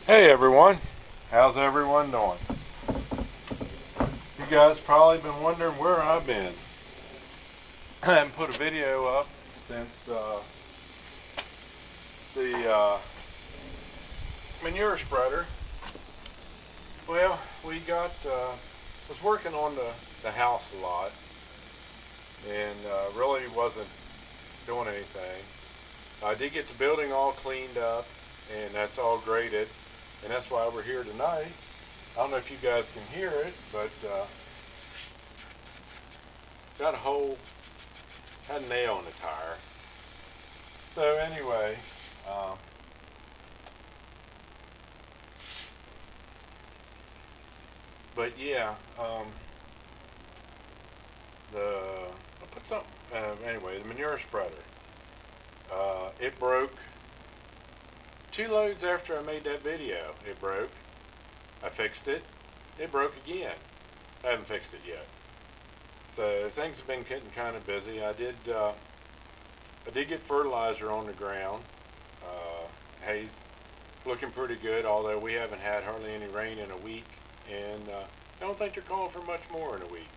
Hey everyone, how's everyone doing? You guys probably been wondering where I've been. I haven't put a video up since the manure spreader. Well, was working on the house a lot and really wasn't doing anything. I did get the building all cleaned up and that's all graded, and that's why we're here tonight. I don't know if you guys can hear it, but got had a nail in the tire. So anyway, but yeah, I put some. Anyway, the manure spreader. It broke 2 loads after I made that video. It broke. I fixed it. It broke again. I haven't fixed it yet. So things have been getting kind of busy. I did get fertilizer on the ground. Hay's looking pretty good, although we haven't had hardly any rain in a week, and I don't think they're calling for much more in a week.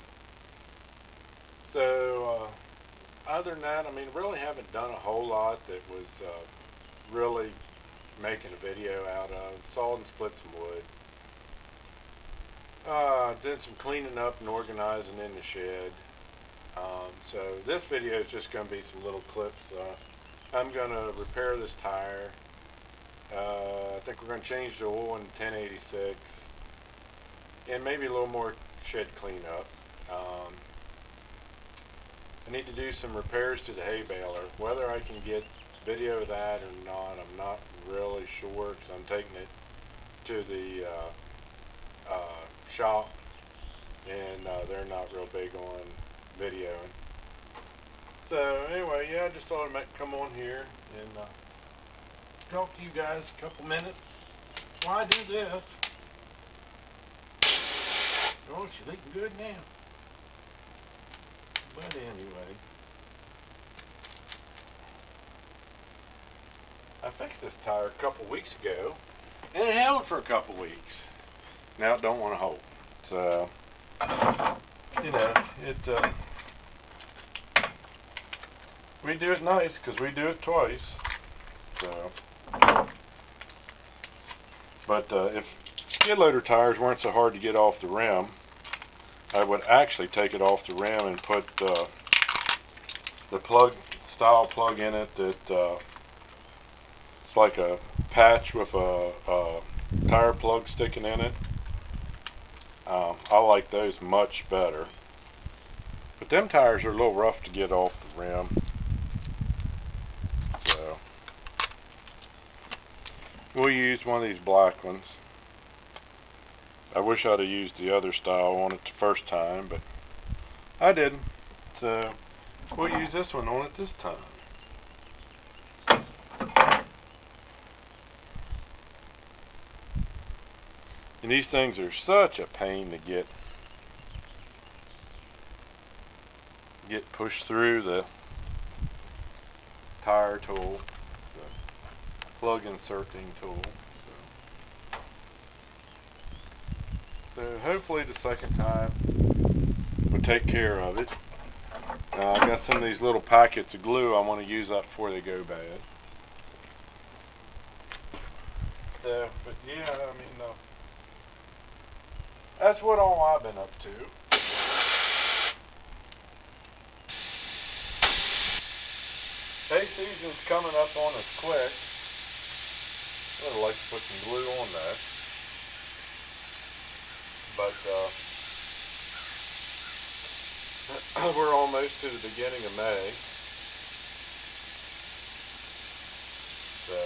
So other than that, I mean, really haven't done a whole lot that was really making a video out of. Sawed and split some wood. Did some cleaning up and organizing in the shed. So this video is just going to be some little clips. I'm going to repair this tire. I think we're going to change the oil in 1086 and maybe a little more shed cleanup. I need to do some repairs to the hay baler. Whether I can get video of that or not, I'm not really sure, because I'm taking it to the shop, and they're not real big on videoing. So anyway, yeah, I just thought I'd come on here and talk to you guys a couple minutes while I do this. Oh, she's eating good now. But anyway, I fixed this tire a couple weeks ago, and it held for a couple weeks. Now it don't want to hold. So, you know, we do it nice because we do it twice. So, but if skid loader tires weren't so hard to get off the rim, I would actually take it off the rim and put the style plug in it that it's like a patch with a tire plug sticking in it. I like those much better. But them tires are a little rough to get off the rim. So we'll use one of these black ones. I wish I'd have used the other style on it the first time, but I didn't. So we'll use this one on it this time. And these things are such a pain to get pushed through the tire tool, the plug inserting tool. So hopefully the second time will take care of it. I got some of these little packets of glue I want to use up before they go bad. So, but yeah, I mean, that's what all I've been up to. Hay season's coming up on us quick. I'd like to put some glue on that. But we're almost to the beginning of May. So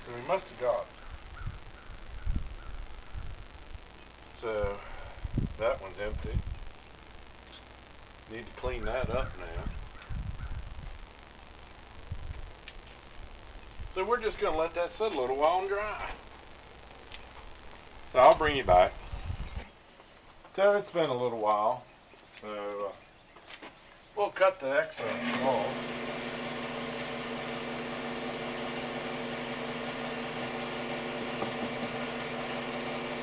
we must have got. So that one's empty. Need to clean that up now. So we're just going to let that sit a little while and dry. So I'll bring you back. So it's been a little while. So we'll cut the excess off.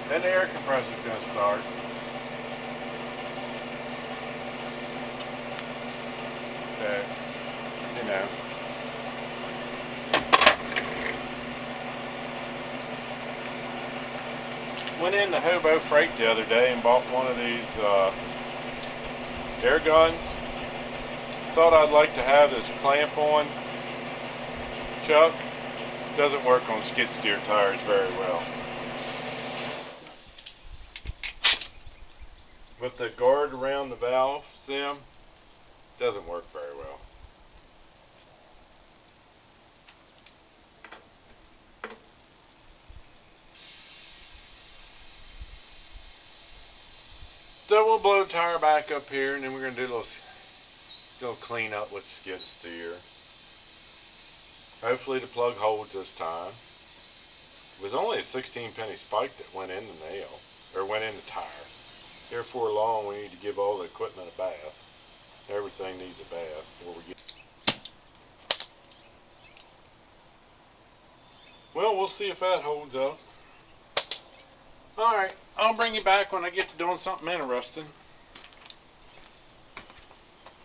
Then the air compressor's going to start. So, you know. Went into Hobo Freight the other day and bought one of these air guns. Thought I'd like to have this clamp on chuck. Doesn't work on skid steer tires very well. With the guard around the valve stem, doesn't work very well. So we'll blow the tire back up here, and then we're going to do a little clean up with skid steer. Hopefully the plug holds this time. It was only a 16-penny spike that went in the nail, or went in the tire. Therefore, long we need to give all the equipment a bath. Everything needs a bath before we get. Well, we'll see if that holds up. Alright, I'll bring you back when I get to doing something interesting.